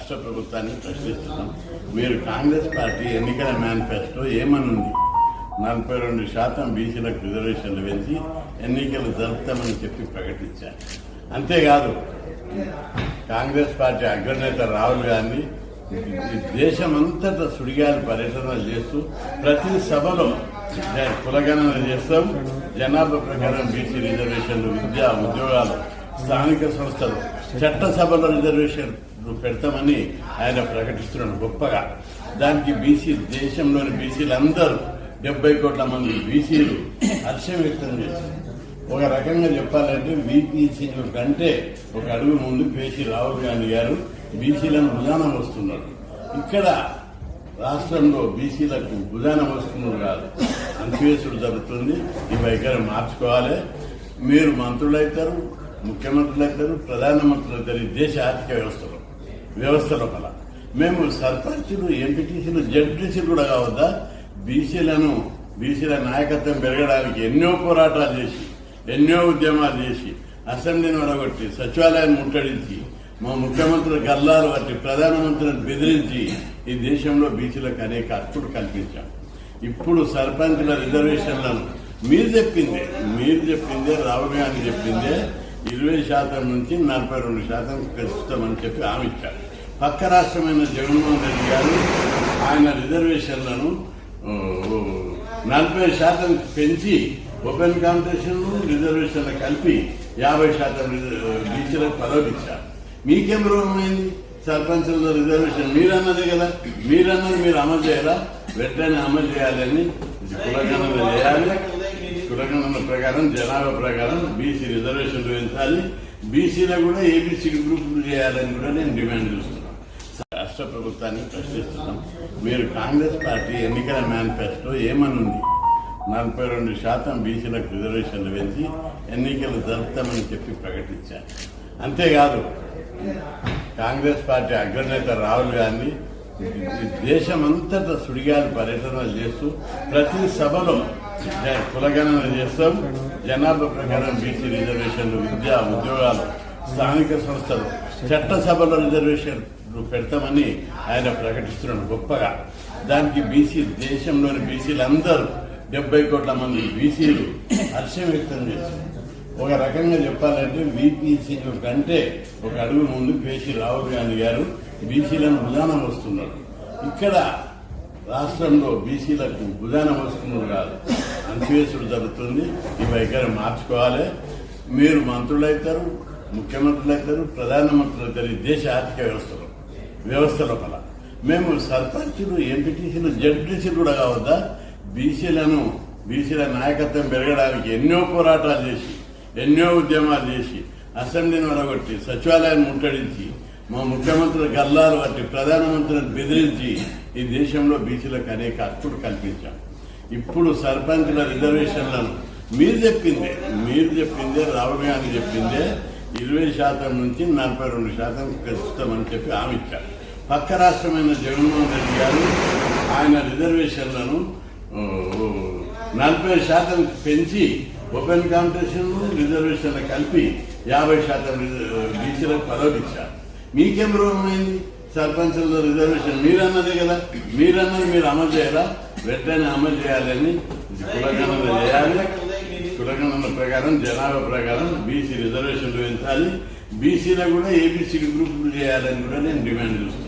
రాష్ట్ర ప్రభుత్వాన్ని ప్రశ్నిస్తున్నాం. మీరు కాంగ్రెస్ పార్టీ ఎన్నికల మేనిఫెస్టో ఏమనుంది? 42% బీసీలకు రిజర్వేషన్లు పెంచి ఎన్నికలు జరుపుతామని చెప్పి ప్రకటించారు. అంతేకాదు కాంగ్రెస్ పార్టీ అగ్రనేత రాహుల్ గాంధీ దేశమంతటా సుడిగాలి పర్యటనలు చేస్తూ ప్రతి సభలో కులగణన చేస్తాం, జనాభా ప్రకారం బీసీ రిజర్వేషన్లు, విద్య, ఉద్యోగాలు, స్థానిక సంస్థలు, చట్టసభలో రిజర్వేషన్లు పెడతామని ఆయన ప్రకటిస్తున్నాడు గొప్పగా. దానికి దేశంలోని బీసీలందరూ 70 కోట్ల మంది బీసీలు హర్షం వ్యక్తం చేస్తారు. ఒక రకంగా చెప్పాలంటే బీపీసీల కంటే ఒక అడుగు ముందు పేసి రాహుల్ గాంధీ గారు బీసీలను భుజాన వస్తున్నారు. ఇక్కడ రాష్ట్రంలో బీసీలకు భుజాన వస్తున్నారు కాదు, అణచివేసుడు జరుగుతుంది. ఈ వైఖరి మార్చుకోవాలి. మీరు మంత్రులైతారు, ముఖ్యమంత్రులైతారు, ప్రధానమంత్రులు అవుతారు ఈ దేశ ఆర్థిక వ్యవస్థ లోపల. మేము సర్పంచులు, ఎంపీటీసీలు, జడ్పీటీసీలు కూడా కావద్దా? బీసీల నాయకత్వం పెరగడానికి ఎన్నో పోరాటాలు చేసి, ఎన్నో ఉద్యమాలు చేసి, అసెంబ్లీని వడగొట్టి, సచివాలయాన్ని ముట్టడించి, మా ముఖ్యమంత్రుల గల్లాలు పట్టి, ప్రధానమంత్రిని బెదిరించి ఈ దేశంలో బీసీలకు అనేక హక్కులు కల్పించాం. ఇప్పుడు సర్పంచుల రిజర్వేషన్లను మీరు చెప్పిందే రాహుల్ గాంధీ చెప్పిందే 20% నుంచి 42% పెంచుతామని చెప్పి హామీ ఇచ్చారు. పక్క రాష్ట్రమైన జగన్మోహన్ రెడ్డి గారు ఆయన రిజర్వేషన్లను 40% పెంచి ఓపెన్ కాంపిటీషన్ రిజర్వేషన్లు కలిపి 50% బీసీలకు పదవి ఇచ్చారు. మీకేం రోగమైంది? సర్పంచుల రిజర్వేషన్ మీరన్నదే కదా, మీరు అమలు చేయాలా? వెంటనే అమలు చేయాలని కులగణన చేయాలి. కులగణన ప్రకారం, జనాభా ప్రకారం బీసీ రిజర్వేషన్లు పెంచాలి. బీసీలో కూడా ఏబీసీ గ్రూపులు చేయాలని కూడా నేను డిమాండ్ చేస్తున్నాను. రాష్ట్ర ప్రభుత్వాన్ని ప్రశ్నిస్తున్నాం. మీరు కాంగ్రెస్ పార్టీ ఎన్నికల మేనిఫెస్టో ఏమనుంది? 42% బీసీలకు రిజర్వేషన్లు పెంచి ఎన్నికలు జరుపుతామని చెప్పి ప్రకటించారు. అంతేకాదు కాంగ్రెస్ పార్టీ అగ్రనేత రాహుల్ గాంధీ దేశమంతటా సుడిగాలి పర్యటనలు చేస్తూ ప్రతి సభలో కులగణన చేస్తాం, జనాభా ప్రకారం బీసీ రిజర్వేషన్లు, విద్య, ఉద్యోగాలు, స్థానిక సంస్థలు, చట్టసభలో రిజర్వేషన్లు పెడతామని ఆయన ప్రకటిస్తున్నాడు గొప్పగా. దానికి దేశంలోని బీసీలందరూ 70 కోట్ల మంది బీసీలు హర్షం వ్యక్తం చేస్తారు. ఒక రకంగా చెప్పాలంటే బీపీసీల కంటే ఒక అడుగు ముందు పేసి రాహుల్ గాంధీ గారు బీసీలను భుజాన వస్తున్నారు. ఇక్కడ రాష్ట్రంలో బీసీలకు భుజాన వస్తున్నారు కాదు, అణచివేసుడు జరుగుతుంది. ఈ వైఖరి మార్చుకోవాలి. మీరు మంత్రులైతారు, ముఖ్యమంత్రులైతారు, ప్రధానమంత్రులు అవుతారు ఈ దేశ ఆర్థిక వ్యవస్థ లోపల. మేము సర్పంచులు, ఎంపీటీసీలు, జడ్పీటీసీలు కూడా కావద్దా? బీసీల నాయకత్వం పెరగడానికి ఎన్నో పోరాటాలు చేసి, ఎన్నో ఉద్యమాలు చేసి, అసెంబ్లీని వడగొట్టి, సచివాలయాన్ని ముట్టడించి, మా ముఖ్యమంత్రుల గల్లాలు పట్టి, ప్రధానమంత్రిని బెదిరించి ఈ దేశంలో బీసీలకు అనేక హక్కులు కల్పించాం. ఇప్పుడు సర్పంచుల రిజర్వేషన్లను మీరు చెప్పిందే రాహుల్ గాంధీ చెప్పిందే 20% నుంచి 42% పెంచుతామని చెప్పి హామీ ఇచ్చారు. పక్క రాష్ట్రమైన జగన్మోహన్ రెడ్డి గారు ఆయన రిజర్వేషన్లను 40% పెంచి ఓపెన్ కాంపిటీషన్ రిజర్వేషన్లు కలిపి 50% బీసీలకు పదవి ఇచ్చారు. మీకేం రోగమైంది? సర్పంచుల రిజర్వేషన్ మీరన్నదే కదా, మీరు అమలు చేయాలా? వెంటనే అమలు చేయాలని కులగణన చేయాలి. కులగణన ప్రకారం, జనాభా ప్రకారం బీసీ రిజర్వేషన్లు పెంచాలి. బీసీలో కూడా ఏబీసీ గ్రూపులు చేయాలని కూడా నేను డిమాండ్ చేస్తున్నాను.